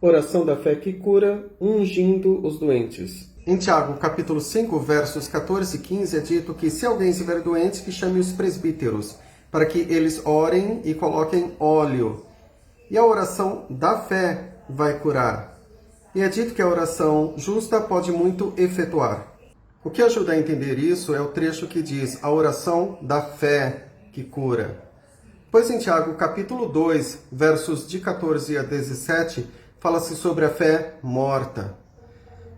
Oração da fé que cura, ungindo os doentes. Em Tiago, capítulo 5, versos 14 e 15, é dito que se alguém estiver doente, que chame os presbíteros, para que eles orem e coloquem óleo. E a oração da fé vai curar. E é dito que a oração justa pode muito efetuar. O que ajuda a entender isso é o trecho que diz a oração da fé que cura. Pois em Tiago, capítulo 2, versos de 14 a 17, fala-se sobre a fé morta,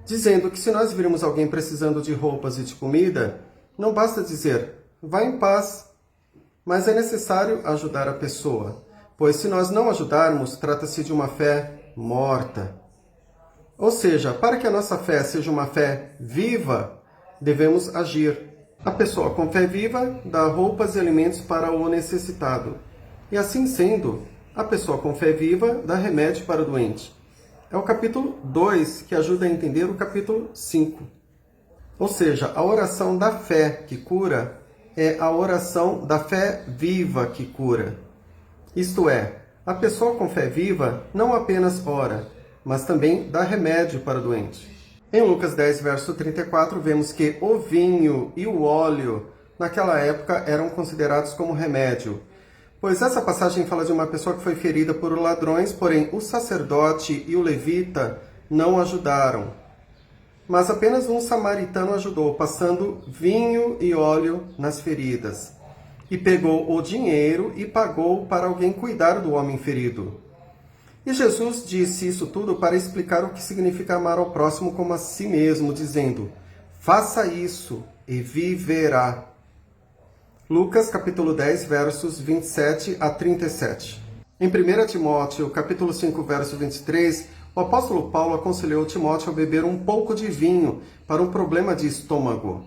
dizendo que se nós virmos alguém precisando de roupas e de comida, não basta dizer, vá em paz, mas é necessário ajudar a pessoa, pois se nós não ajudarmos, trata-se de uma fé morta. Ou seja, para que a nossa fé seja uma fé viva, devemos agir. A pessoa com fé viva dá roupas e alimentos para o necessitado. E assim sendo, a pessoa com fé viva dá remédio para o doente. É o capítulo 2 que ajuda a entender o capítulo 5. Ou seja, a oração da fé que cura é a oração da fé viva que cura. Isto é, a pessoa com fé viva não apenas ora, mas também dá remédio para o doente. Em Lucas 10, verso 34, vemos que o vinho e o óleo, naquela época, eram considerados como remédio. Pois essa passagem fala de uma pessoa que foi ferida por ladrões, porém o sacerdote e o levita não ajudaram. Mas apenas um samaritano ajudou, passando vinho e óleo nas feridas. E pegou o dinheiro e pagou para alguém cuidar do homem ferido. E Jesus disse isso tudo para explicar o que significa amar ao próximo como a si mesmo, dizendo, faça isso e viverá. Lucas, capítulo 10, versos 27 a 37. Em 1 Timóteo, capítulo 5, verso 23, o apóstolo Paulo aconselhou Timóteo a beber um pouco de vinho para um problema de estômago.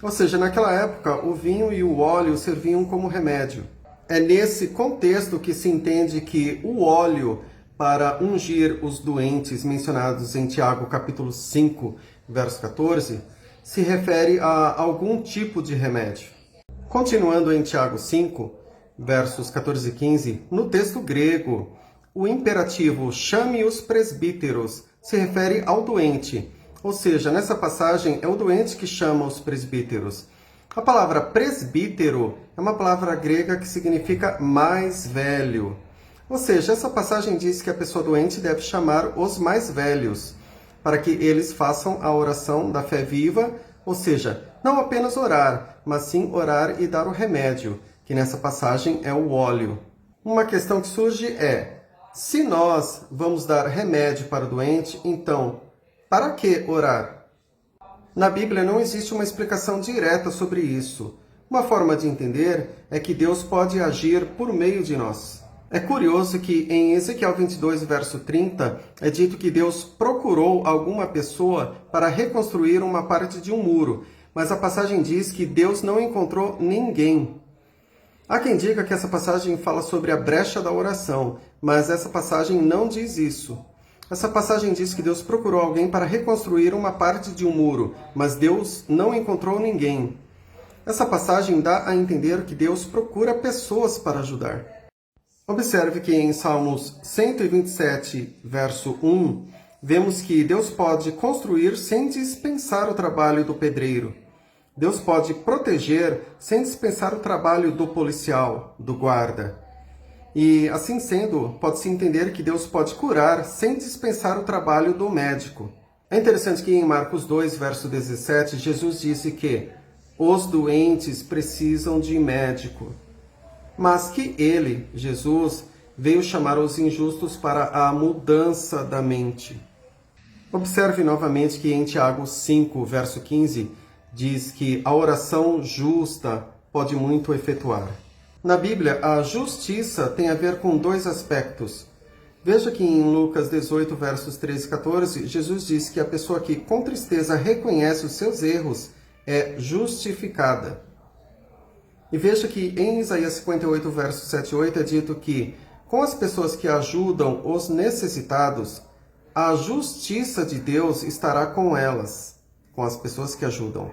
Ou seja, naquela época, o vinho e o óleo serviam como remédio. É nesse contexto que se entende que o óleo para ungir os doentes mencionados em Tiago, capítulo 5, verso 14, se refere a algum tipo de remédio. Continuando em Tiago 5, versos 14 e 15, no texto grego, o imperativo chame os presbíteros se refere ao doente, ou seja, nessa passagem é o doente que chama os presbíteros. A palavra presbítero é uma palavra grega que significa mais velho. Ou seja, essa passagem diz que a pessoa doente deve chamar os mais velhos, para que eles façam a oração da fé viva, ou seja, não apenas orar, mas sim orar e dar o remédio, que nessa passagem é o óleo. Uma questão que surge é, se nós vamos dar remédio para o doente, então, para que orar? Na Bíblia não existe uma explicação direta sobre isso. Uma forma de entender é que Deus pode agir por meio de nós. É curioso que em Ezequiel 22, verso 30, é dito que Deus procurou alguma pessoa para reconstruir uma parte de um muro, mas a passagem diz que Deus não encontrou ninguém. Há quem diga que essa passagem fala sobre a brecha da oração, mas essa passagem não diz isso. Essa passagem diz que Deus procurou alguém para reconstruir uma parte de um muro, mas Deus não encontrou ninguém. Essa passagem dá a entender que Deus procura pessoas para ajudar. Observe que em Salmos 127, verso 1, vemos que Deus pode construir sem dispensar o trabalho do pedreiro. Deus pode proteger sem dispensar o trabalho do policial, do guarda. E, assim sendo, pode-se entender que Deus pode curar sem dispensar o trabalho do médico. É interessante que em Marcos 2, verso 17, Jesus disse que os doentes precisam de médico, mas que ele, Jesus, veio chamar os injustos para a mudança da mente. Observe novamente que em Tiago 5, verso 15, diz que a oração justa pode muito efetuar. Na Bíblia, a justiça tem a ver com dois aspectos. Veja que em Lucas 18, versos 13 e 14, Jesus diz que a pessoa que com tristeza reconhece os seus erros é justificada. E veja que em Isaías 58, versos 7 e 8, é dito que, com as pessoas que ajudam os necessitados, a justiça de Deus estará com elas, com as pessoas que ajudam.